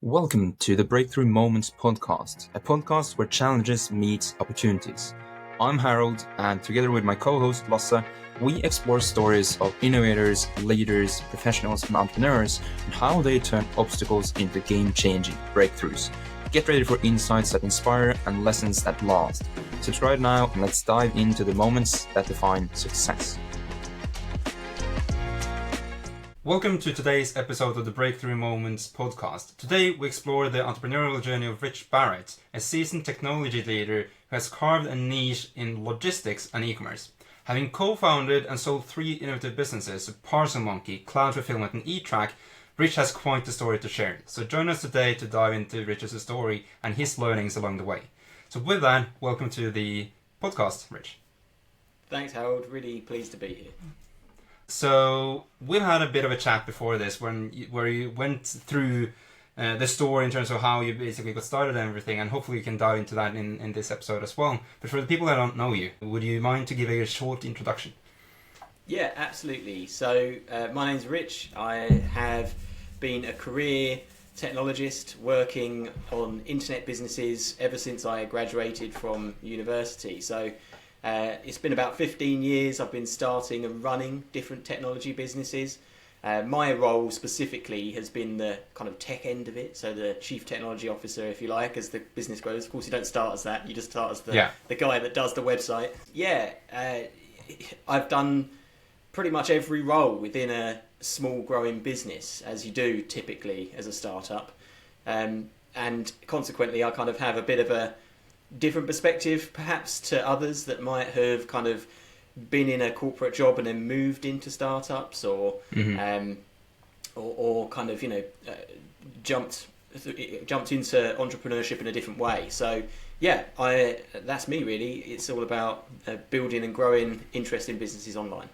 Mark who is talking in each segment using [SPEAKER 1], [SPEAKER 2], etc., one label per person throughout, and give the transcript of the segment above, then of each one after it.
[SPEAKER 1] Welcome to the Breakthrough Moments podcast, a podcast where challenges meet opportunities. I'm Harold, and together with my co-host Lasse, we explore stories of innovators, leaders, professionals, and entrepreneurs, and how they turn obstacles into game-changing breakthroughs. Get ready for insights that inspire and lessons that last. Subscribe now, and let's dive into the moments that define success. Welcome to today's episode of the Breakthrough Moments podcast. Today we explore the entrepreneurial journey of Rich Barrett, a seasoned technology leader who has carved a niche in logistics and e-commerce. Having co-founded and sold 3 innovative businesses, Parcel Monkey, Cloud Fulfillment and eTrack, Rich has quite the story to share. So join us today to dive into Rich's story and his learnings along the way. So with that, welcome to the podcast, Rich.
[SPEAKER 2] Thanks, Harold. Really pleased to be here.
[SPEAKER 1] So we've had a bit of a chat before this where you went through the story in terms of how you basically got started and everything, and hopefully you can dive into that in this episode as well. But for the people that don't know you, would you mind to give a short introduction?
[SPEAKER 2] Yeah, absolutely. So my name's Rich. I have been a career technologist working on internet businesses ever since I graduated from university. So it's been about 15 years I've been starting and running different technology businesses. My role specifically has been the kind of tech end of it, so the chief technology officer, if you like, as the business grows. Of course, you don't start as that, you just start as the guy that does the website. I've done pretty much every role within a small growing business, as you do typically as a startup. And consequently, I kind of have a bit of a different perspective perhaps to others that might have kind of been in a corporate job and then moved into startups or kind of jumped into entrepreneurship in a different way. So that's me really. It's all about building and growing interesting businesses online.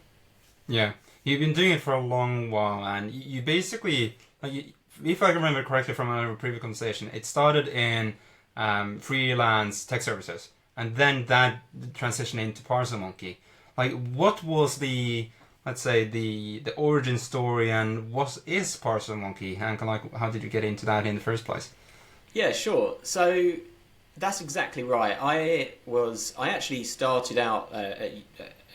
[SPEAKER 1] Yeah, you've been doing it for a long while, and you basically, if I remember correctly from our previous conversation, it started in freelance tech services, and then that transitioned into Parcel Monkey. Like, what was the origin story, and what is Parcel Monkey, and how did you get into that in the first place?
[SPEAKER 2] Yeah, sure. So that's exactly right. I actually started out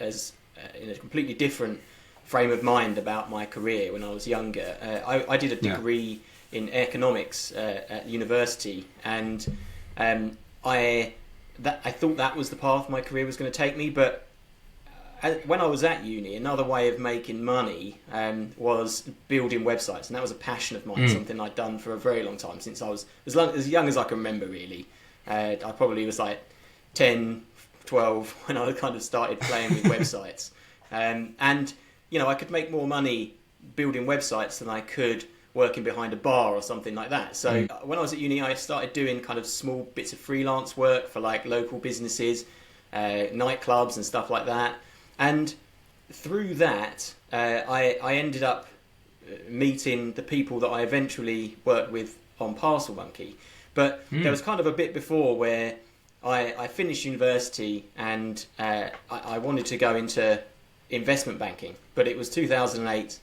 [SPEAKER 2] as in a completely different frame of mind about my career when I was younger. I did a degree in economics at university, and I thought that was the path my career was going to take me. But when I was at uni, another way of making money was building websites, and that was a passion of mine, something I'd done for a very long time, since I was as young as I can remember, really. I probably was like 10, 12 when I kind of started playing with websites. And I could make more money building websites than I could working behind a bar or something like that. So when I was at uni, I started doing kind of small bits of freelance work for like local businesses, nightclubs and stuff like that. And through that, I ended up meeting the people that I eventually worked with on Parcel Monkey. But there was kind of a bit before where I finished university and I wanted to go into investment banking, but it was 2008.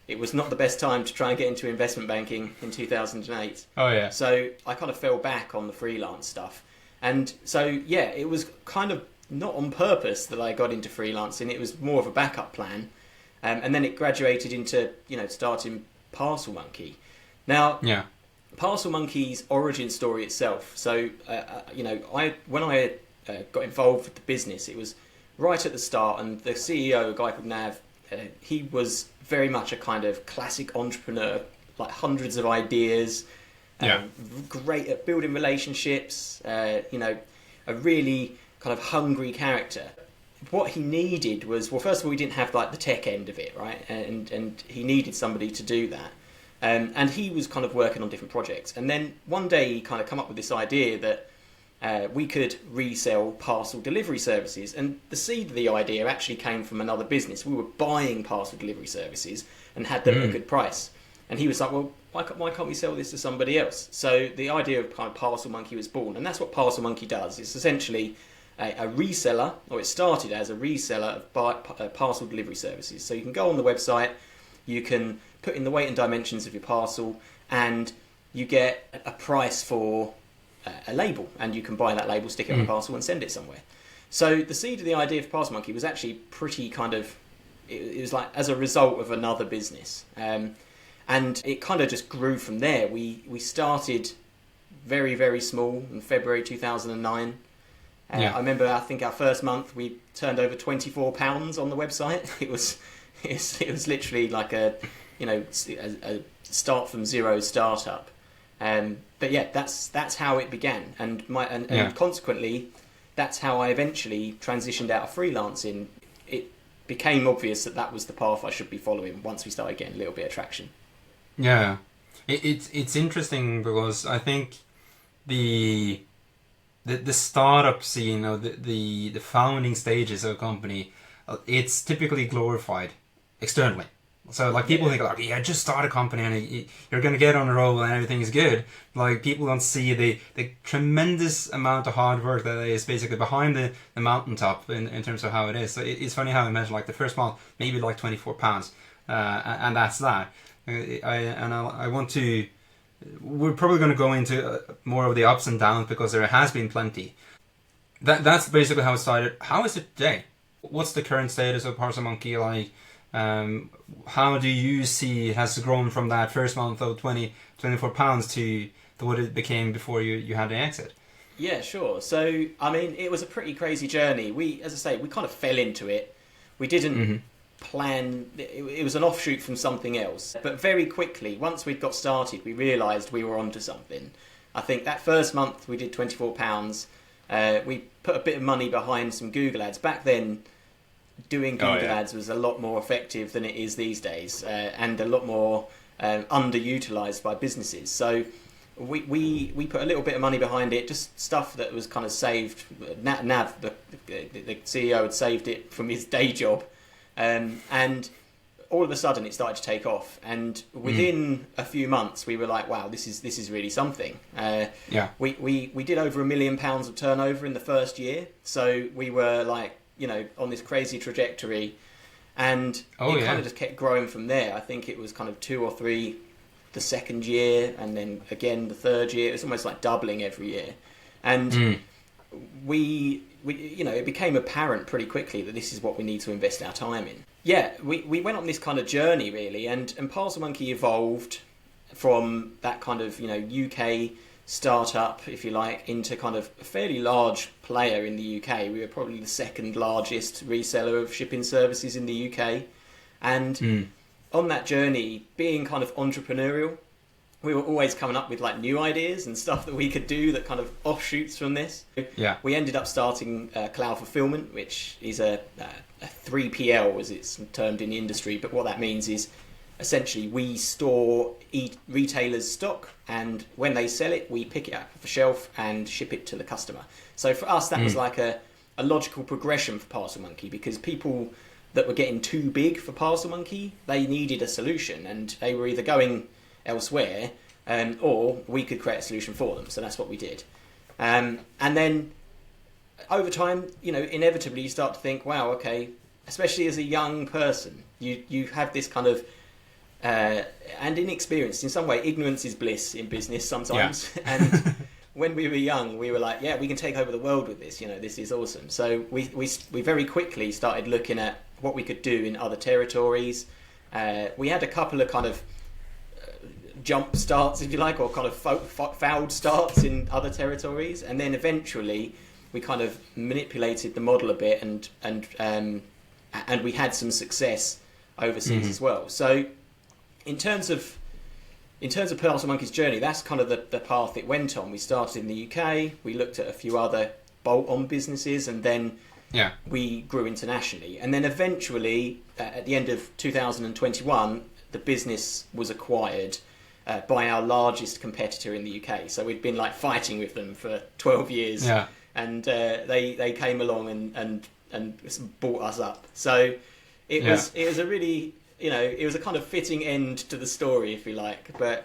[SPEAKER 2] It was not the best time to try and get into investment banking in 2008.
[SPEAKER 1] Oh yeah.
[SPEAKER 2] So I kind of fell back on the freelance stuff. And so, it was kind of not on purpose that I got into freelancing. It was more of a backup plan. And then it graduated into, starting Parcel Monkey. Now, Parcel Monkey's origin story itself. So, when I got involved with the business, it was right at the start, and the CEO, a guy called Nav, he was very much a kind of classic entrepreneur, like hundreds of ideas, great at building relationships, a really kind of hungry character. What he needed was, well, first of all, he didn't have like the tech end of it, right? And he needed somebody to do that. And he was kind of working on different projects. And then one day he kind of come up with this idea that we could resell parcel delivery services. And the seed of the idea actually came from another business. We were buying parcel delivery services and had them at a good price. And he was like, well, why can't we sell this to somebody else? So the idea of kind of Parcel Monkey was born. And that's what Parcel Monkey does. It's essentially a reseller, or it started as a reseller of parcel delivery services. So you can go on the website, you can put in the weight and dimensions of your parcel, and you get a price for a label, and you can buy that label, stick it on a parcel, and send it somewhere. So the seed of the idea for Parcel Monkey was actually pretty kind of, it was like as a result of another business. And it kind of just grew from there. We started very, very small in February 2009. I remember, I think our first month we turned over £24 on the website. It was literally like a start from zero startup. But yeah, that's how it began, and consequently, that's how I eventually transitioned out of freelancing. It became obvious that was the path I should be following once we started getting a little bit of traction.
[SPEAKER 1] Yeah, it's interesting because I think the startup scene, or the founding stages of a company, it's typically glorified externally. So like people think like, yeah, just start a company and you're going to get on a roll and everything is good. Like people don't see the tremendous amount of hard work that is basically behind the mountaintop in terms of how it is. So it's funny how I mentioned like the first month maybe like £24, and that's that. I want to. We're probably going to go into more of the ups and downs because there has been plenty. That's basically how it started. How is it today? What's the current status of Parcel Monkey like? How do you see it has grown from that first month of £24 to what it became before you had the exit?
[SPEAKER 2] Yeah, sure. So, I mean, it was a pretty crazy journey. As I say, we kind of fell into it. We didn't plan. It was an offshoot from something else. But very quickly, once we'd got started, we realised we were onto something. I think that first month we did £24. We put a bit of money behind some Google ads. Back then, doing Google ads was a lot more effective than it is these days, and a lot more underutilised by businesses. So we put a little bit of money behind it, just stuff that was kind of saved. Nav, the CEO, had saved it from his day job, and all of a sudden it started to take off. And within a few months, we were like, "Wow, this is really something." We did over £1 million of turnover in the first year, so we were like, on this crazy trajectory, and it kind of just kept growing from there. I think it was kind of 2 or 3 the second year, and then again the third year. It was almost like doubling every year, and we it became apparent pretty quickly that this is what we need to invest our time in. Yeah, we went on this kind of journey really, and Parcel Monkey evolved from that kind of UK startup, if you like, into kind of a fairly large player in the UK. We were probably the second largest reseller of shipping services in the UK. And on that journey, being kind of entrepreneurial, we were always coming up with like new ideas and stuff that we could do that kind of offshoots from this. Yeah. We ended up starting cloud fulfillment, which is a 3PL as it's termed in the industry. But what that means is essentially we store retailers' stock, and when they sell it, we pick it up off the shelf and ship it to the customer. So for us, that was like a logical progression for Parcel Monkey, because people that were getting too big for Parcel Monkey, they needed a solution, and they were either going elsewhere or we could create a solution for them. So that's what we did. And then over time, inevitably you start to think, wow, okay, especially as a young person, you have this kind of and inexperienced. In some way, ignorance is bliss in business sometimes. Yeah. And when we were young, we were like, yeah, we can take over the world with this. This is awesome. So we very quickly started looking at what we could do in other territories. We had a couple of kind of jump starts, if you like, or kind of failed starts in other territories. And then eventually we kind of manipulated the model a bit, and we had some success overseas as well. So in terms of Parcel Monkey's journey, that's kind of the path it went on. We started in the UK, we looked at a few other bolt-on businesses, and then we grew internationally. And then eventually, at the end of 2021, the business was acquired by our largest competitor in the UK. So we'd been like fighting with them for 12 years, and they came along and bought us up. So it was a really, it was a kind of fitting end to the story, if you like. But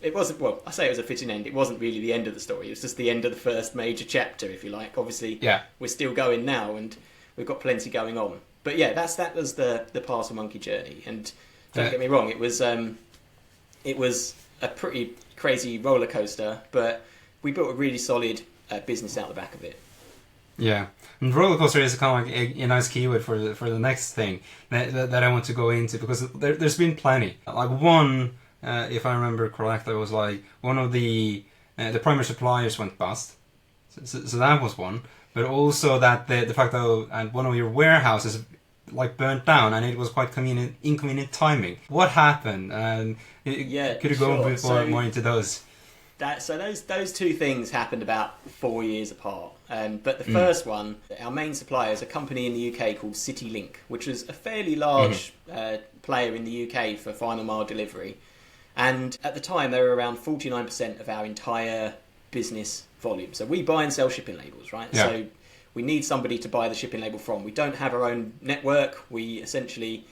[SPEAKER 2] it wasn't, well, I say it was a fitting end. It wasn't really the end of the story. It was just the end of the first major chapter, if you like. Obviously, we're still going now, and we've got plenty going on. But yeah, that was the Parcel Monkey journey. And don't get me wrong, it was a pretty crazy roller coaster, but we built a really solid business out the back of it.
[SPEAKER 1] Yeah, and roller coaster is kind of like a nice keyword for the next thing that I want to go into, because there's been plenty. Like one, if I remember correctly, was like one of the primary suppliers went bust, so that was one. But also that the fact that one of your warehouses like burnt down, and it was quite inconvenient timing. What happened? And could you go a bit more into those?
[SPEAKER 2] So those two things happened about 4 years apart. But the first one, our main supplier is a company in the UK called CityLink, which was a fairly large player in the UK for final mile delivery. And at the time, they were around 49% of our entire business volume. So we buy and sell shipping labels, right?
[SPEAKER 1] Yeah.
[SPEAKER 2] So we need somebody to buy the shipping label from. We don't have our own network. We essentially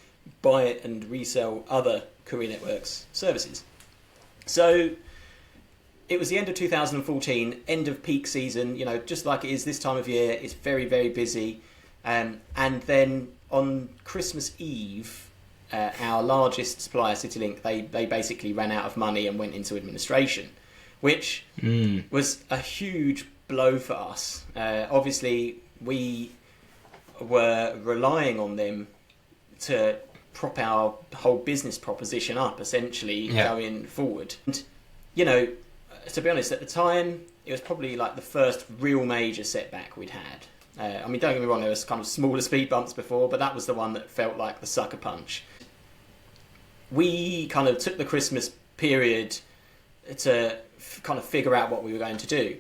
[SPEAKER 2] buy it and resell other courier networks' services. So it was the end of 2014, end of peak season, just like it is this time of year. It's very, very busy. And then on Christmas Eve, our largest supplier, CityLink, they basically ran out of money and went into administration, which was a huge blow for us. Obviously, we were relying on them to prop our whole business proposition up, essentially, going forward. And, to be honest, at the time, it was probably like the first real major setback we'd had. Don't get me wrong, there was kind of smaller speed bumps before, but that was the one that felt like the sucker punch. We kind of took the Christmas period to kind of figure out what we were going to do.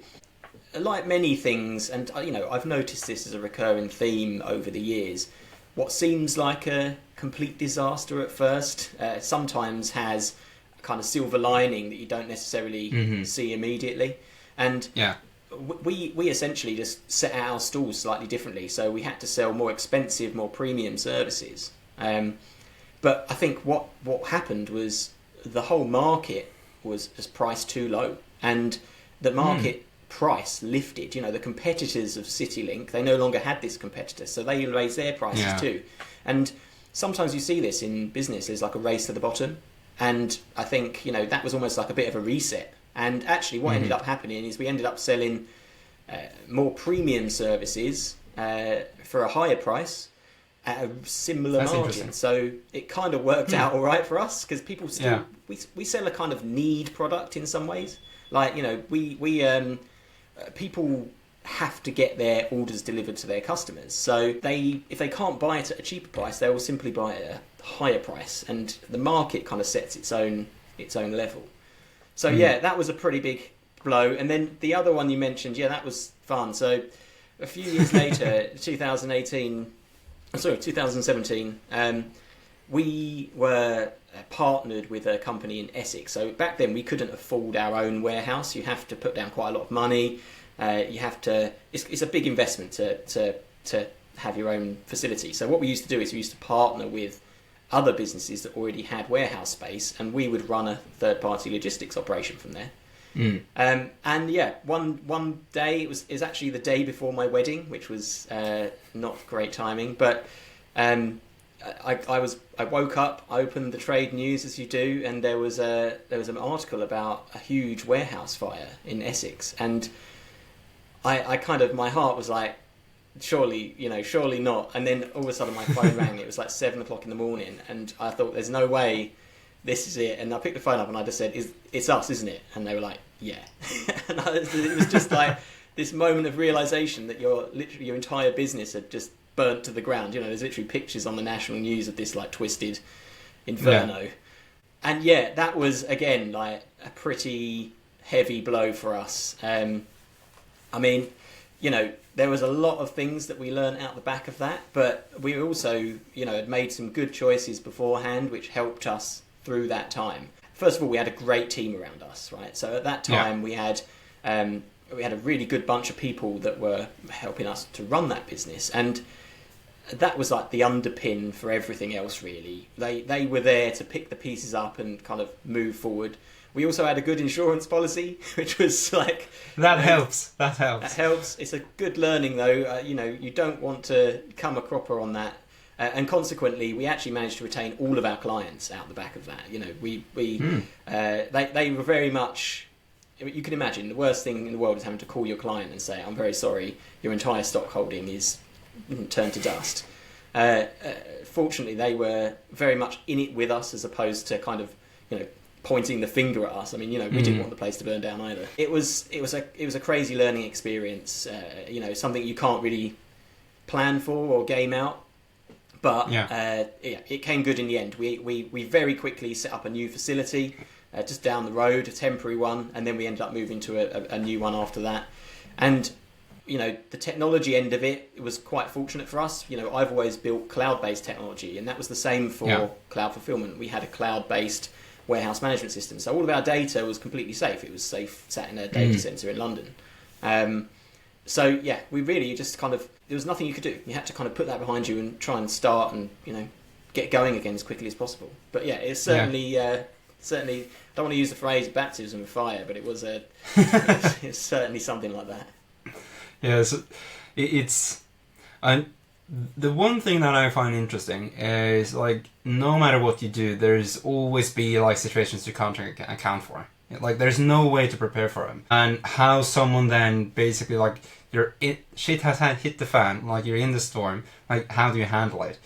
[SPEAKER 2] Like many things, and I've noticed this as a recurring theme over the years, what seems like a complete disaster at first sometimes has a kind of silver lining that you don't necessarily see immediately. And we essentially just set out our stalls slightly differently, so we had to sell more expensive, more premium services. But I think what happened was the whole market was priced too low, and the market price lifted. The competitors of CityLink, they no longer had this competitor, so they raised their prices too. And sometimes you see this in business, there's like a race to the bottom, and I think that was almost like a bit of a reset. And actually what ended up happening is we ended up selling more premium services for a higher price at a similar margin. So it kind of worked out all right for us, because people still we sell a kind of need product in some ways. Like people have to get their orders delivered to their customers. So if they can't buy it at a cheaper price, they will simply buy it at a higher price, and the market kind of sets its own level. So that was a pretty big blow. And then the other one you mentioned, that was fun. So a few years later, 2017, we were partnered with a company in Essex. So back then we couldn't afford our own warehouse. You have to put down quite a lot of money. It's a big investment to have your own facility. So what we used to do is we used to partner with other businesses that already had warehouse space, and we would run a third-party logistics operation from there. One day, it was actually the day before my wedding, which was not great timing, but I woke up, I opened the trade news as you do, and there was an article about a huge warehouse fire in Essex, and I kind of, my heart was like, surely not. And then all of a sudden my phone rang. It was like 7:00 in the morning, and I thought, there's no way this is it. And I picked the phone up and I just said, it's us, isn't it? And they were like, yeah. And it was just like this moment of realization that your entire business had just burnt to the ground. There's literally pictures on the national news of this like twisted inferno. Yeah. And that was again like a pretty heavy blow for us. There was a lot of things that we learned out the back of that, but we also, had made some good choices beforehand, which helped us through that time. First of all, we had a great team around us, right? So at that time, we had a really good bunch of people that were helping us to run that business, and that was like the underpin for everything else, really. They were there to pick the pieces up and kind of move forward. We also had a good insurance policy, which was like...
[SPEAKER 1] That helps.
[SPEAKER 2] It's a good learning, though. You don't want to come a cropper on that. And consequently, we actually managed to retain all of our clients out the back of that. You know, they were very much. You can imagine the worst thing in the world is having to call your client and say, "I'm very sorry, your entire stock holding is turned to dust." Fortunately, they were very much in it with us, as opposed to kind of, you know, pointing the finger at us. I mean, you know, we didn't want the place to burn down either. It was a crazy learning experience. You know, something you can't really plan for or game out. But it came good in the end. We very quickly set up a new facility just down the road, a temporary one, and then we ended up moving to a new one after that. And you know, the technology end of it was quite fortunate for us. You know, I've always built cloud-based technology, and that was the same for cloud fulfillment. We had a cloud-based warehouse management system, so all of our data was completely safe. It was safe, sat in a data center in London. So yeah, we really just kind of, there was nothing you could do. You had to kind of put that behind you and try and start and, you know, get going again as quickly as possible. But yeah, it's certainly certainly, I don't want to use the phrase baptism of fire, but it was it's certainly something like that.
[SPEAKER 1] Yeah, so it's the one thing that I find interesting is, like, no matter what you do, there's always be like situations you can't account for. Like, there's no way to prepare for them, and how someone then basically, like, shit has hit the fan, like you're in the storm. Like, how do you handle it?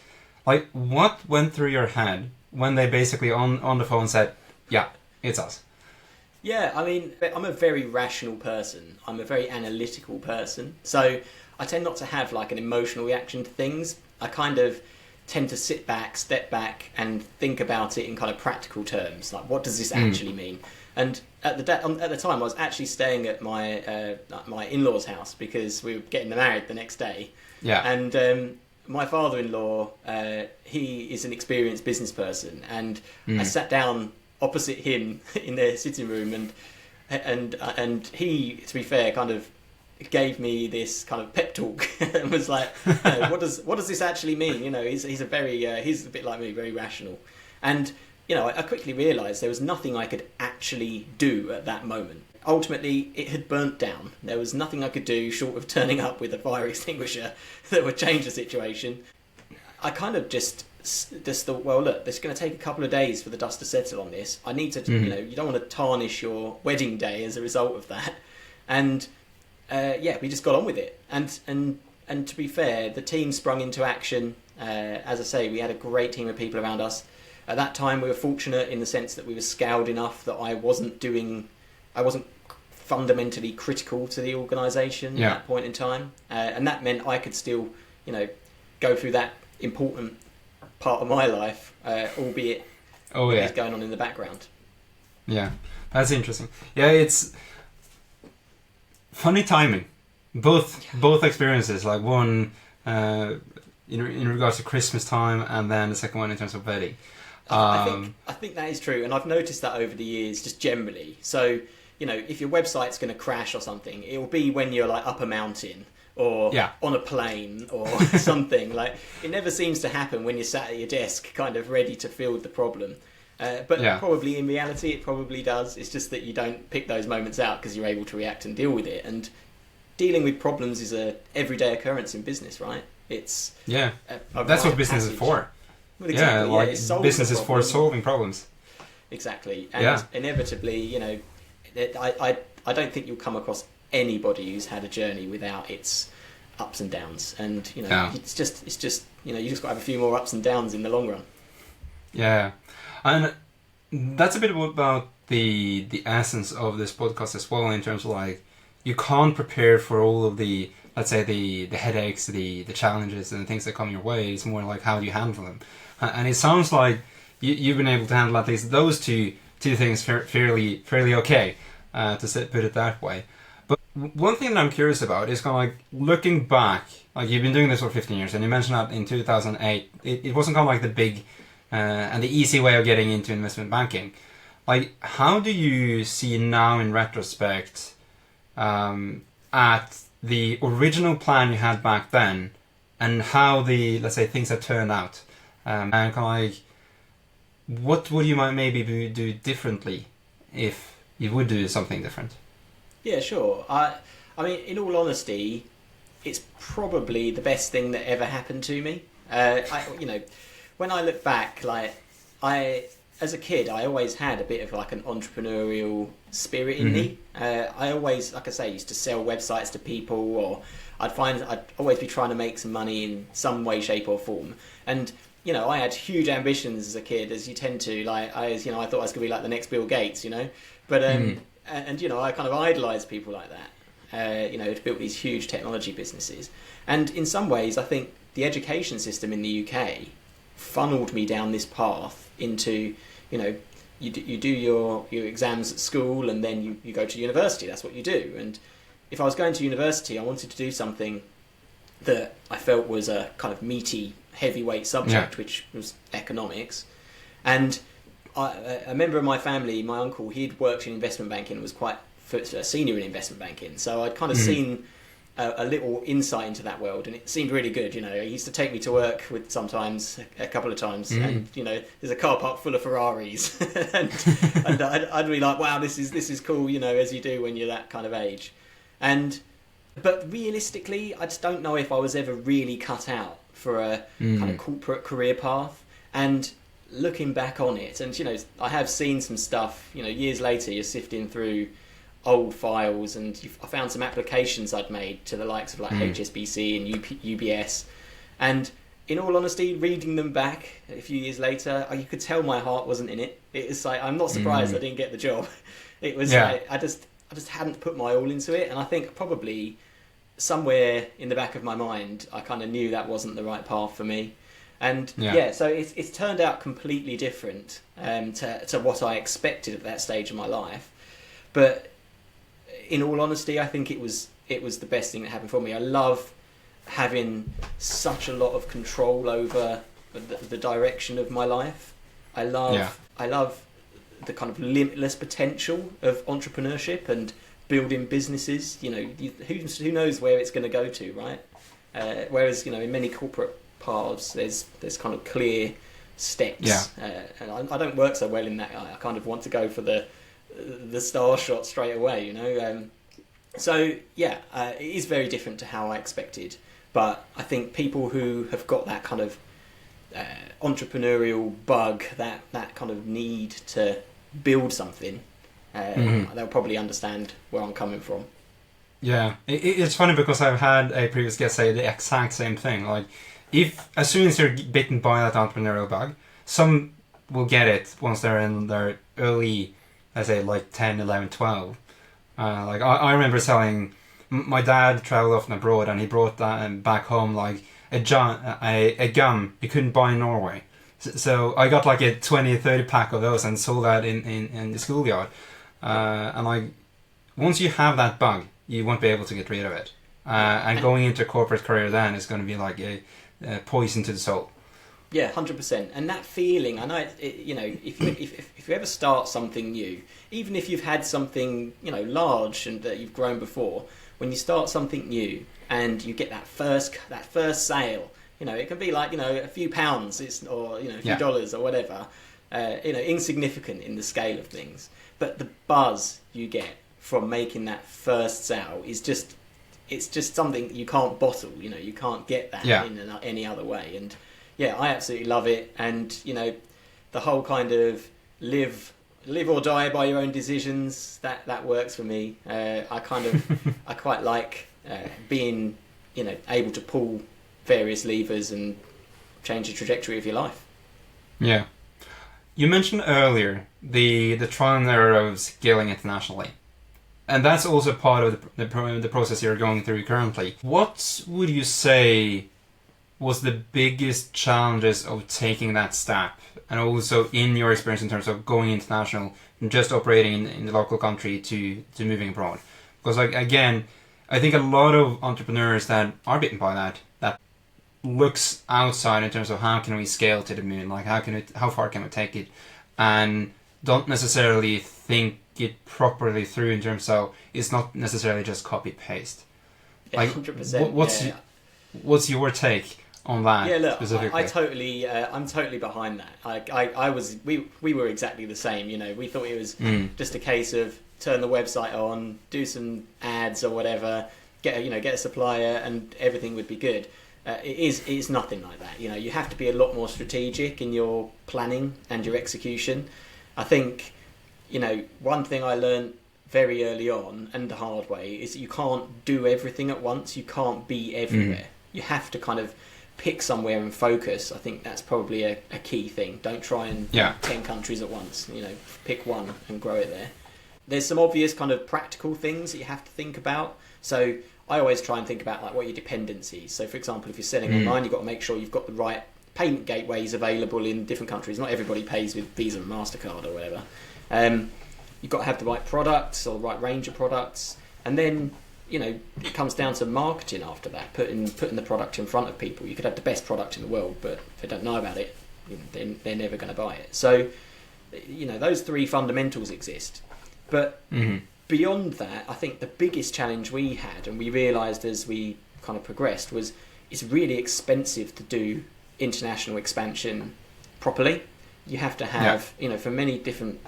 [SPEAKER 1] Like, what went through your head when they basically on the phone said, "Yeah, it's us"?
[SPEAKER 2] Yeah, I mean, I'm a very rational person. I'm a very analytical person. So I tend not to have like an emotional reaction to things. I kind of tend to sit back, step back, and think about it in kind of practical terms. Like, what does this actually mean? And at the time, I was actually staying at my in-laws' house because we were getting married the next day.
[SPEAKER 1] Yeah.
[SPEAKER 2] And my father-in-law, he is an experienced business person, and I sat down opposite him in their sitting room, and he, to be fair, kind of gave me this kind of pep talk and was like, what does this actually mean? You know, he's a bit like me, very rational. And you know, I quickly realised there was nothing I could actually do at that moment. Ultimately, it had burnt down. There was nothing I could do short of turning up with a fire extinguisher that would change the situation. I kind of just thought, well, look, it's going to take a couple of days for the dust to settle on this. I need to, you know, you don't want to tarnish your wedding day as a result of that. And we just got on with it. And to be fair, the team sprung into action. As I say, we had a great team of people around us. At that time, we were fortunate in the sense that we were scaled enough that I wasn't fundamentally critical to the organisation at that point in time. And that meant I could still, you know, go through that important part of my life, albeit it's going on in the background.
[SPEAKER 1] Yeah, that's interesting. Yeah, it's funny timing. Both experiences, like one in regards to Christmas time, and then the second one in terms of wedding.
[SPEAKER 2] I think that is true, and I've noticed that over the years, just generally. So, you know, if your website's going to crash or something, it will be when you're like up a mountain or on a plane or something. Like, it never seems to happen when you're sat at your desk, kind of ready to field the problem. But probably in reality, it probably does. It's just that you don't pick those moments out because you're able to react and deal with it. And dealing with problems is a everyday occurrence in business, right? It's
[SPEAKER 1] that's what business is for.
[SPEAKER 2] Well, exactly,
[SPEAKER 1] business is for solving problems.
[SPEAKER 2] Exactly, and inevitably, you know, I don't think you'll come across anybody who's had a journey without its ups and downs, and you know, it's just you know, you just got to have a few more ups and downs in the long run. Yeah,
[SPEAKER 1] and that's a bit about the essence of this podcast as well, in terms of, like, you can't prepare for all of the, let's say, the headaches, the challenges and the things that come your way. It's more like, how do you handle them? And it sounds like you've been able to handle at least those two things fairly okay, to put it that way. But one thing that I'm curious about is kind of like looking back. Like, you've been doing this for 15 years, and you mentioned that in 2008 it wasn't kind of like the big and the easy way of getting into investment banking. Like, how do you see now in retrospect at the original plan you had back then, and how let's say, things have turned out, and kind of like, what would you might maybe do differently if you would do something different?
[SPEAKER 2] Yeah, sure. I mean, in all honesty, it's probably the best thing that ever happened to me. When I look back, as a kid, I always had a bit of like an entrepreneurial spirit in me. I always, like I say, used to sell websites to people, or I'd always be trying to make some money in some way, shape, or form. And I had huge ambitions as a kid, as you tend to. I thought I was going to be like the next Bill Gates, But and I kind of idolised people like that. Who'd built these huge technology businesses. And in some ways, I think the education system in the UK funneled me down this path into, you do your exams at school, and then you go to university. That's what you do. And if I was going to university, I wanted to do something that I felt was a kind of meaty, heavyweight subject, which was economics. And a member of my family, my uncle, he'd worked in investment banking and was quite a senior in investment banking. So I'd kind of seen a little insight into that world, and it seemed really good. He used to take me to work sometimes, a couple of times, and there's a car park full of Ferraris, and I'd be like, wow, this is cool, as you do when you're that kind of age. But realistically, I just don't know if I was ever really cut out for a kind of corporate career path. And looking back on it, and I have seen some stuff. Years later, you're sifting through old files, and I found some applications I'd made to the likes of like HSBC and UBS, and in all honesty, reading them back a few years later, you could tell my heart wasn't in it. It was like, I'm not surprised I didn't get the job. It was like, I just hadn't put my all into it, and I think probably somewhere in the back of my mind, I kind of knew that wasn't the right path for me. And so it's turned out completely different to what I expected at that stage of my life. But in all honesty, I think it was the best thing that happened for me. I love having such a lot of control over the direction of my life. I love the kind of limitless potential of entrepreneurship and building businesses. Who knows where it's going to go to, right? Whereas in many corporate paths, there's kind of clear steps. And I don't work so well in that. I kind of want to go for the star shot straight away, So it is very different to how I expected. But I think people who have got that kind of entrepreneurial bug, that kind of need to build something, they'll probably understand where I'm coming from.
[SPEAKER 1] Yeah, it's funny because I've had a previous guest say the exact same thing. Like, as soon as you're bitten by that entrepreneurial bug, some will get it once they're in their early, let's say, like 10, 11, 12. I remember selling. My dad traveled often abroad, and he brought that back home like a gum you couldn't buy in Norway. So I got like a 20, 30 pack of those and sold that in the schoolyard. And once you have that bug, you won't be able to get rid of it. And going into a corporate career then is going to be like a poison to the soul.
[SPEAKER 2] Yeah, 100%. And that feeling, I know, if you ever start something new, even if you've had something, large and that you've grown before, when you start something new and you get that first sale, it can be like, a few pounds, or a few dollars or whatever, insignificant in the scale of things. But the buzz you get from making that first sale is it's just something you can't bottle. You can't get that in any other way. And I absolutely love it. And the whole kind of live or die by your own decisions, that works for me. I quite like being able to pull various levers and change the trajectory of your life.
[SPEAKER 1] Yeah. You mentioned earlier the trial and error of scaling internationally. And that's also part of the process you're going through currently. What would you say was the biggest challenges of taking that step? And also in your experience in terms of going international and just operating in the local country to moving abroad? Because again, I think a lot of entrepreneurs that are bitten by that looks outside in terms of how can we scale to the moon, like how far can we take it, and don't necessarily think it properly through in terms of it's not necessarily just copy paste.
[SPEAKER 2] Like 100%.
[SPEAKER 1] What's your take on that?
[SPEAKER 2] Yeah, look,
[SPEAKER 1] specifically?
[SPEAKER 2] I'm totally behind that. We were exactly the same. We thought it was just a case of turn the website on, do some ads or whatever, get a supplier, and everything would be good. it is nothing like that. You have to be a lot more strategic in your planning and your execution. I think, one thing I learned very early on, and the hard way, is that you can't do everything at once. You can't be everywhere. You have to kind of pick somewhere and focus. I think that's probably a key thing. Don't try and 10 countries at once. Pick one and grow it there. There's some obvious kind of practical things that you have to think about. So I always try and think about like what are your dependencies. So for example, if you're selling online, you've got to make sure you've got the right payment gateways available in different countries. Not everybody pays with Visa and MasterCard or whatever. You've got to have the right products or the right range of products. And then, it comes down to marketing after that, putting the product in front of people. You could have the best product in the world, but if they don't know about it, they're never going to buy it. So, those three fundamentals exist. But beyond that, I think the biggest challenge we had, and we realised as we kind of progressed, was it's really expensive to do international expansion properly. You have to have, for many different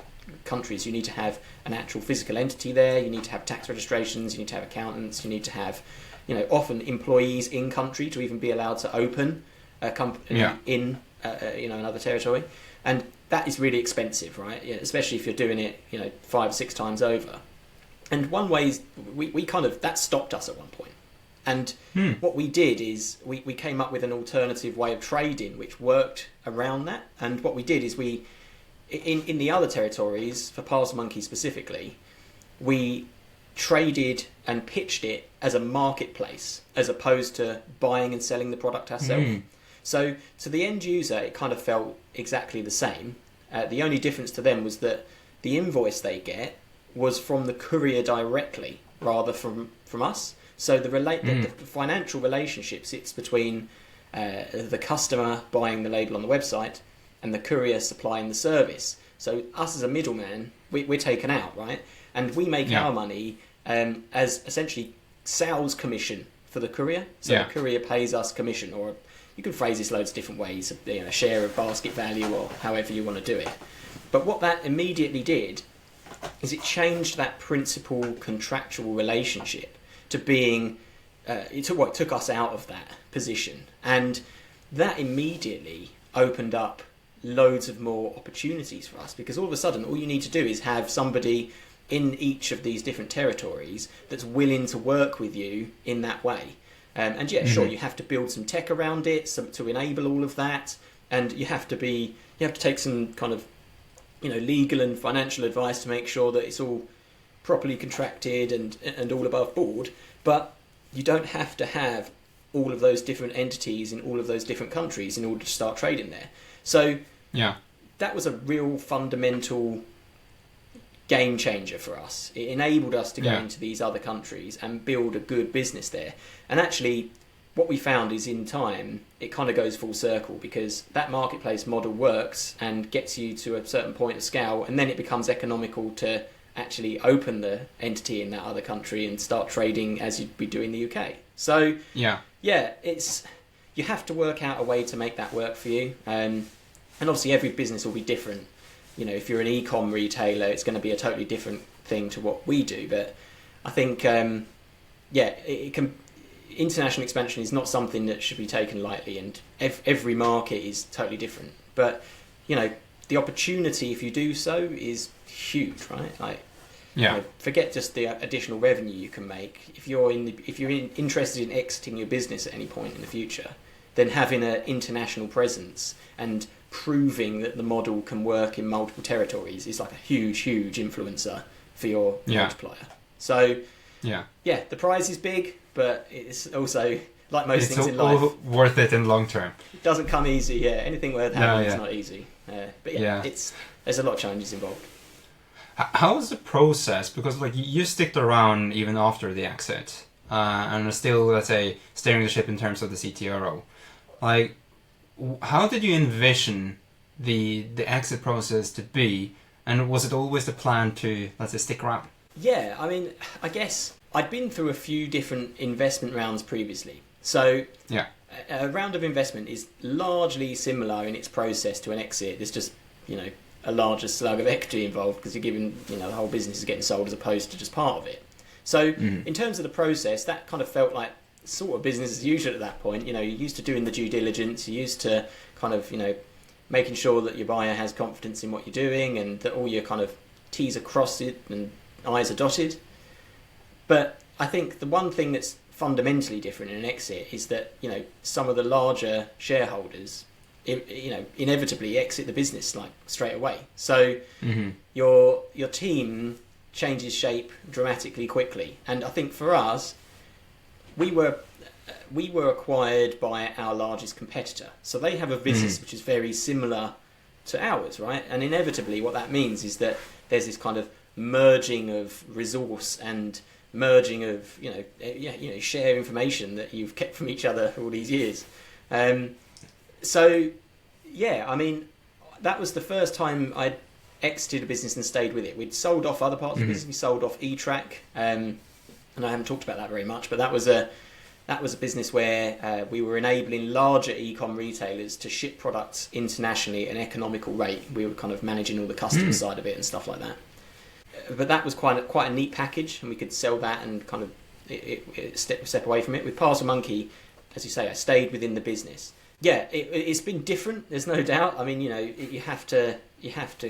[SPEAKER 2] countries, you need to have an actual physical entity there. You need to have tax registrations. You need to have accountants. You need to have, often employees in country to even be allowed to open a company in, another territory. And that is really expensive, right? Especially if you're doing it, 5 or 6 times over. And one way is we kind of, that stopped us at one point. And what we did is we came up with an alternative way of trading which worked around that. And what we did is in the other territories, for Parcel Monkey specifically, we traded and pitched it as a marketplace as opposed to buying and selling the product ourselves. So to the end user, it kind of felt exactly the same. The only difference to them was that the invoice they get was from the courier directly rather from us. So the financial relationship sits between the customer buying the label on the website and the courier supplying the service. So us as a middleman, we're taken out, right? And we make our money as essentially sales commission for the courier. So the courier pays us commission, or you can phrase this loads of different ways, a share of basket value or however you want to do it. But what that immediately did is it changed that principal contractual relationship to being, it took us out of that position. And that immediately opened up loads of more opportunities for us, because all of a sudden all you need to do is have somebody in each of these different territories that's willing to work with you in that way. And sure, you have to build some tech around it to enable all of that, and you have to take some kind of legal and financial advice to make sure that it's all properly contracted and all above board. But you don't have to have all of those different entities in all of those different countries in order to start trading there. So that was a real fundamental game changer for us. It enabled us to go into these other countries and build a good business there. And actually, what we found is in time, it kind of goes full circle, because that marketplace model works and gets you to a certain point of scale, and then it becomes economical to actually open the entity in that other country and start trading as you'd be doing in the UK. So you have to work out a way to make that work for you. And obviously every business will be different. If you're an e-com retailer, it's going to be a totally different thing to what we do. But I think, international expansion is not something that should be taken lightly, and every market is totally different. But, the opportunity, if you do so, is huge, right? Forget just the additional revenue you can make. If you're interested in exiting your business at any point in the future, then having an international presence and proving that the model can work in multiple territories is like a huge influencer for your multiplier. So the prize is big, but it's also, like most things in life,
[SPEAKER 1] worth it in long term.
[SPEAKER 2] It doesn't come easy. Anything worth having is not easy. There's a lot of challenges involved.
[SPEAKER 1] How is the process? Because you sticked around even after the exit, and are still, let's say, steering the ship in terms of the CTO role. How did you envision the exit process to be, and was it always the plan to, let's say, stick around?
[SPEAKER 2] Yeah, I mean, I guess I'd been through a few different investment rounds previously. So a round of investment is largely similar in its process to an exit. There's just, a larger slug of equity involved, because you're given, the whole business is getting sold as opposed to just part of it. So in terms of the process, that kind of felt like sort of business as usual at that point. You're used to doing the due diligence, you're used to kind of, making sure that your buyer has confidence in what you're doing and that all your kind of T's are crossed and I's are dotted. But I think the one thing that's fundamentally different in an exit is that, some of the larger shareholders, inevitably exit the business like straight away. So your team changes shape dramatically quickly. And I think for us, we were acquired by our largest competitor. So they have a business which is very similar to ours, right? And inevitably what that means is that there's this kind of merging of resource and merging of, share information that you've kept from each other all these years. So, yeah, I mean, that was the first time I'd exited a business and stayed with it. We'd sold off other parts of the business. We sold off eTrack, and I haven't talked about that very much, but that was a business where we were enabling larger e-com retailers to ship products internationally at an economical rate. We were kind of managing all the customer side of it and stuff like that. But that was quite a neat package, and we could sell that and kind of step away from it. With Parcel Monkey, as you say, I stayed within the business. Yeah, it's been different. There's no doubt. I mean, you have to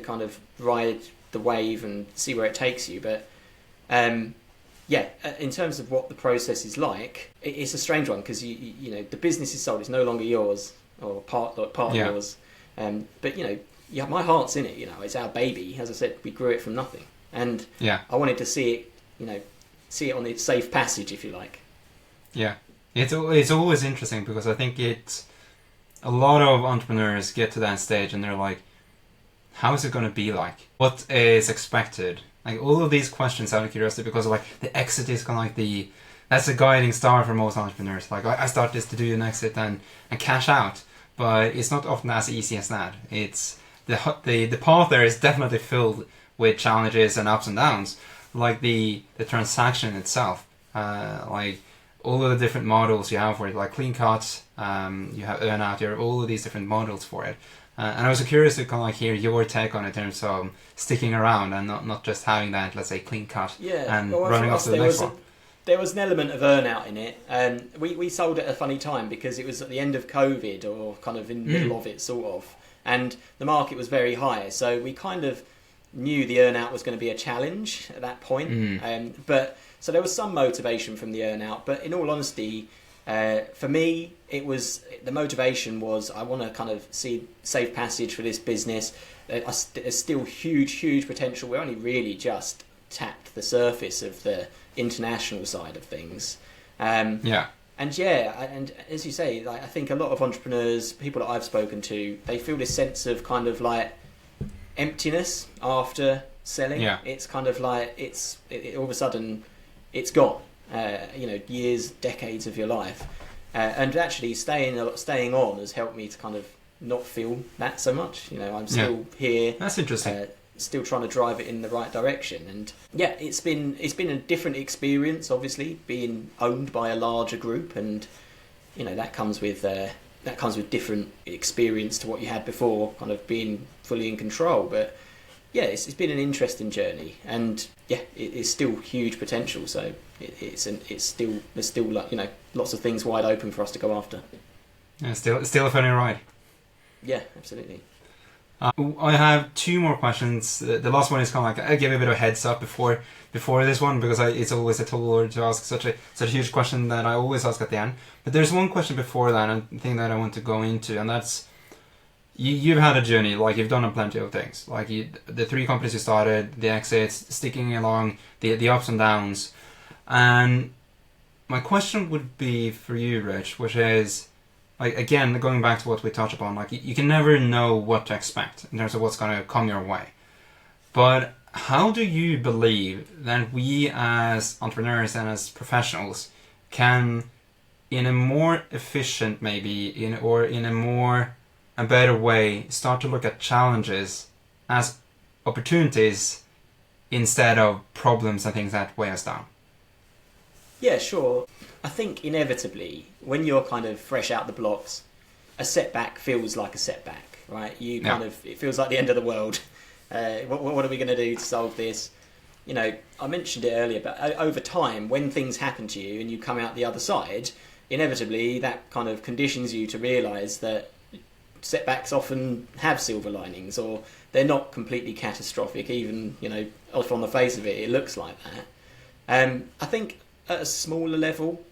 [SPEAKER 2] kind of ride the wave and see where it takes you. But in terms of what the process is like, it's a strange one because the business is sold. It's no longer yours or part of yours. But my heart's in it. It's our baby. As I said, we grew it from nothing, and I wanted to see it. See it on its safe passage, if you like. Yeah,
[SPEAKER 1] it's always interesting because I think a lot of entrepreneurs get to that stage and they're like, how is it going to be like? What is expected? Like all of these questions out of curiosity, because like the exit is kind of like that's the guiding star for most entrepreneurs. Like I start this to do an exit and cash out, but it's not often as easy as that. It's the path there is definitely filled with challenges and ups and downs. Like the transaction itself, like all of the different models you have for it, like clean cuts, you have earn out, you have all of these different models for it. And I was curious to kind of like hear your take on it in terms of sticking around and not just having that, let's say, clean cut and running off to the next one.
[SPEAKER 2] There was an element of earn out in it. We sold at a funny time because it was at the end of COVID or kind of in the middle of it, sort of. And the market was very high. So we kind of knew the earn out was going to be a challenge at that point. So there was some motivation from the earn out. But in all honesty, for me, the motivation was I want to kind of see safe passage for this business. There's still huge potential. We only really just tapped the surface of the international side of things. And as you say, like, I think a lot of entrepreneurs, people that I've spoken to, they feel this sense of kind of like emptiness after selling. It's kind of like all of a sudden it's gone. Years, decades of your life, and actually staying on has helped me to kind of not feel that so much. I'm still here.
[SPEAKER 1] That's interesting.
[SPEAKER 2] Still trying to drive it in the right direction, and it's been a different experience. Obviously, being owned by a larger group, and that comes with different experience to what you had before, kind of being fully in control. But it's been an interesting journey, and it's still huge potential. So there's still like, lots of things wide open for us to go after.
[SPEAKER 1] Yeah, still a funny ride.
[SPEAKER 2] Yeah, absolutely.
[SPEAKER 1] I have two more questions. The last one is kind of like I give a bit of a heads up before this one because it's always a tall order to ask such a huge question that I always ask at the end. But there's one question before that and thing that I want to go into, and that's you've had a journey, like you've done plenty of things, like the 3 companies you started, the exits, sticking along, the ups and downs, and my question would be for you, Rich, which is, like, again, going back to what we touched upon, like you can never know what to expect in terms of what's going to come your way. But how do you believe that we as entrepreneurs and as professionals can, in a more efficient a better way, start to look at challenges as opportunities instead of problems and things that weigh us down?
[SPEAKER 2] Yeah, sure. I think inevitably, when you're kind of fresh out the blocks, a setback feels like a setback, right? It feels like the end of the world. What are we going to do to solve this? I mentioned it earlier, but over time, when things happen to you and you come out the other side, inevitably that kind of conditions you to realise that setbacks often have silver linings, or they're not completely catastrophic, even, off on the face of it, it looks like that. I think at a smaller level,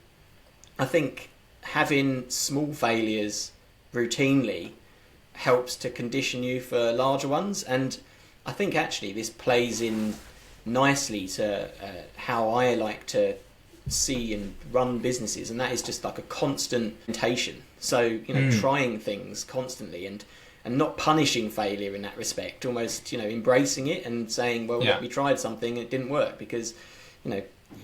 [SPEAKER 2] I think having small failures routinely helps to condition you for larger ones, and I think actually this plays in nicely to how I like to see and run businesses, and that is just like a constant temptation. So trying things constantly and not punishing failure in that respect, almost embracing it and saying, well, we tried something, it didn't work, because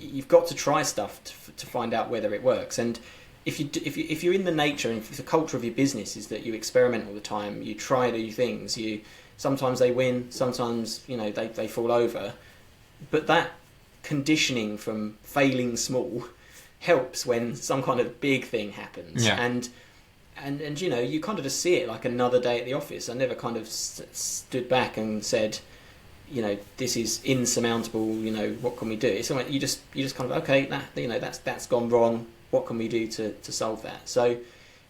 [SPEAKER 2] you've got to try stuff to find out whether it works. And if you're in the nature and if the culture of your business is that you experiment all the time, you try new things, sometimes they win, sometimes they fall over, but that conditioning from failing small helps when some kind of big thing happens. And you kind of just see it like another day at the office. I never kind of stood back and said, this is insurmountable, what can we do? It's like you just kind of, okay, that's gone wrong, what can we do to solve that? So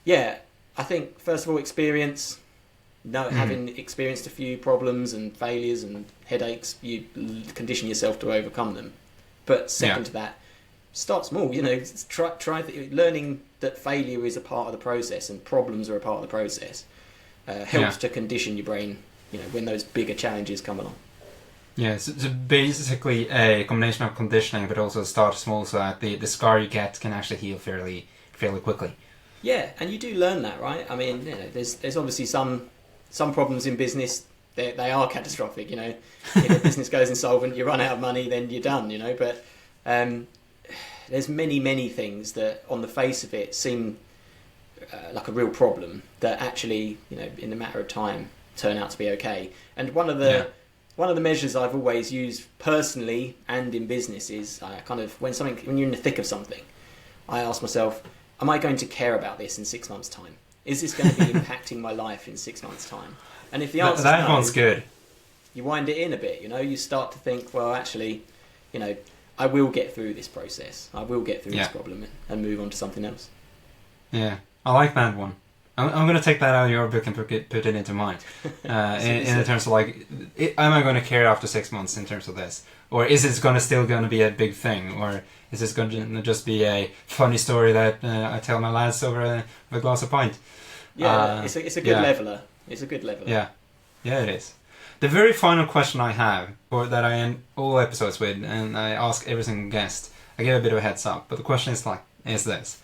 [SPEAKER 2] I think first of all, experience. Having experienced a few problems and failures and headaches, you condition yourself to overcome them. But second to that, start small. Try learning that failure is a part of the process and problems are a part of the process. Helps to condition your brain. When those bigger challenges come along.
[SPEAKER 1] Yeah, so basically a combination of conditioning, but also start small, so that the scar you get can actually heal fairly quickly. Yeah,
[SPEAKER 2] and you do learn that, right? I mean, there's obviously some problems in business. They are catastrophic. If a business goes insolvent, you run out of money, then you're done. But there's many things that, on the face of it, seem like a real problem that actually, in a matter of time, turn out to be okay. And one of the measures I've always used personally and in business is kind of when you're in the thick of something, I ask myself, am I going to care about this in 6 months' time? Is this going to be impacting my life in 6 months' time? And if the answer is no,
[SPEAKER 1] that one's good.
[SPEAKER 2] You wind it in a bit. You start to think, well, actually, I will get through this process. I will get through this problem and move on to something else.
[SPEAKER 1] Yeah, I like that one. I'm going to take that out of your book and put it into mine. In terms of am I going to care after 6 months in terms of this? Or is it still going to be a big thing? Or is this going to just be a funny story that I tell my lads over a glass of pint?
[SPEAKER 2] Yeah, it's a good leveler. It's a good leveler.
[SPEAKER 1] Yeah, it is. The very final question I have, or that I end all episodes with, and I ask every single guest, I give a bit of a heads up, but the question is this.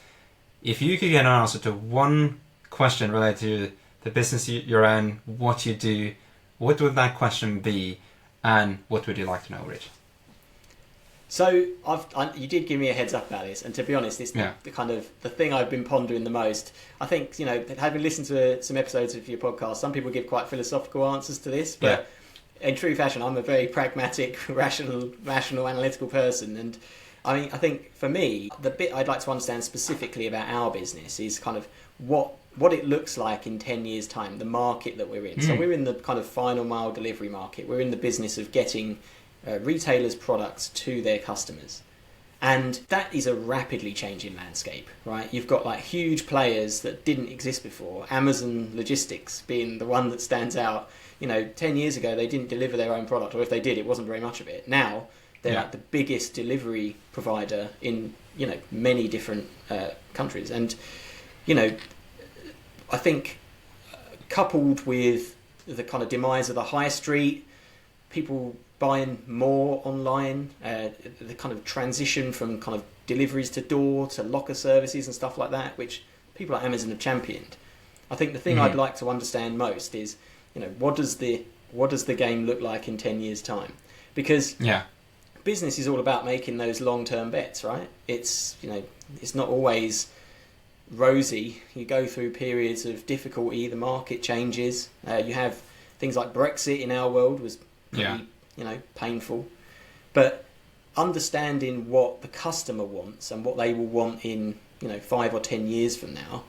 [SPEAKER 1] If you could get an answer to one question related to the business you're in, what you do, what would that question be, and what would you like to know, Rich?
[SPEAKER 2] So you did give me a heads up about this, and to be honest, it's the kind of the thing I've been pondering the most. I think having listened to some episodes of your podcast, some people give quite philosophical answers to this, but in true fashion, I'm a very pragmatic, rational, analytical person, and I think for me, the bit I'd like to understand specifically about our business is kind of what it looks like in 10 years' time, the market that we're in. So we're in the kind of final mile delivery market. We're in the business of getting retailers' products to their customers. And that is a rapidly changing landscape, right? You've got huge players that didn't exist before. Amazon Logistics being the one that stands out. 10 years ago, they didn't deliver their own product, or if they did, it wasn't very much of it. Now, they're the biggest delivery provider in, many different countries. And, I think coupled with the kind of demise of the high street, people buying more online, the kind of transition from kind of deliveries to door to locker services and stuff like that, which people like Amazon have championed. I think the thing I'd like to understand most is, what does the game look like in 10 years' time? Because business is all about making those long-term bets, right? It's not always rosy. You go through periods of difficulty, the market changes. You have things like Brexit in our world was pretty painful. But understanding what the customer wants and what they will want in 5 or 10 years from now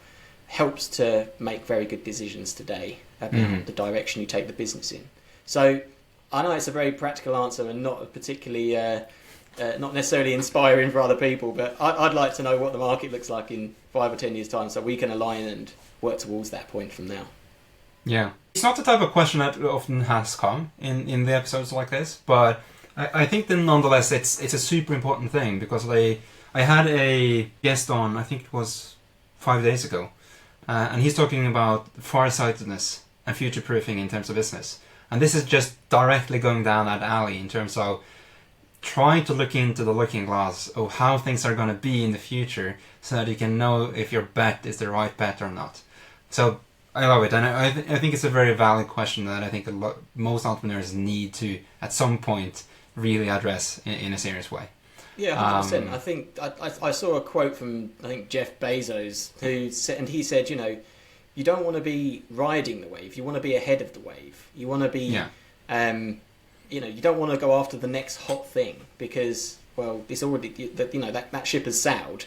[SPEAKER 2] helps to make very good decisions today about the direction you take the business in. So I know it's a very practical answer and not particularly, not necessarily inspiring for other people, but I'd like to know what the market looks like in 5 or 10 years' time, so we can align and work towards that point from now.
[SPEAKER 1] Yeah. It's not the type of question that often has come in the episodes like this, but I think that nonetheless it's a super important thing, because I had a guest on, I think it was 5 days ago, and he's talking about farsightedness and future-proofing in terms of business. And this is just directly going down that alley in terms of trying to look into the looking glass of how things are going to be in the future, so that you can know if your bet is the right bet or not. So I love it, and I think it's a very valid question that I think most entrepreneurs need to, at some point, really address in a serious way.
[SPEAKER 2] Yeah, 100%. I think I saw a quote from, I think, Jeff Bezos, he said, you don't want to be riding the wave, you want to be ahead of the wave. You want to be, you don't want to go after the next hot thing, because, well, it's already, that ship has sailed.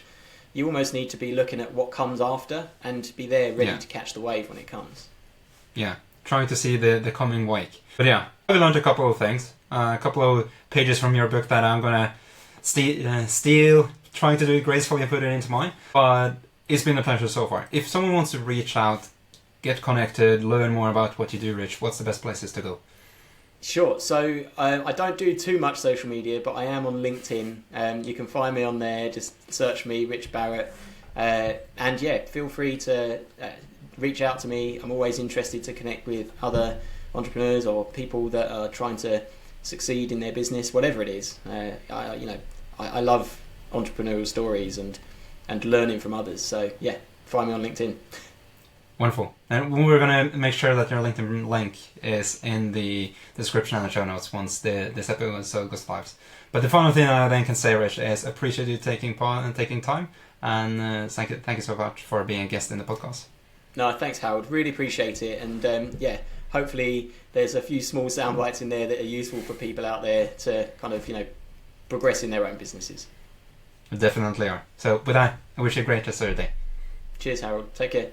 [SPEAKER 2] You almost need to be looking at what comes after and be there ready to catch the wave when it comes. Yeah,
[SPEAKER 1] trying to see the coming wake. But yeah, I learned a couple of things, a couple of pages from your book that I'm going to steal, trying to do it gracefully and put it into mine. But it's been a pleasure so far. If someone wants to reach out, get connected, learn more about what you do, Rich, what's the best places to go?
[SPEAKER 2] Sure. So I don't do too much social media, but I am on LinkedIn. You can find me on there. Just search me, Rich Barrett. And yeah, feel free to reach out to me. I'm always interested to connect with other entrepreneurs or people that are trying to succeed in their business, whatever it is. I love entrepreneurial stories and learning from others. So yeah, find me on LinkedIn.
[SPEAKER 1] Wonderful. And we're going to make sure that your LinkedIn link is in the description and the show notes once this episode goes live. But the final thing I then can say, Rich, is appreciate you taking part and taking time. And thank you so much for being a guest in the podcast.
[SPEAKER 2] No, thanks, Howard. Really appreciate it. And hopefully there's a few small sound bites in there that are useful for people out there to kind of, progress in their own businesses.
[SPEAKER 1] Definitely are. So with that, I wish you a great rest of your day.
[SPEAKER 2] Cheers, Harold. Take care.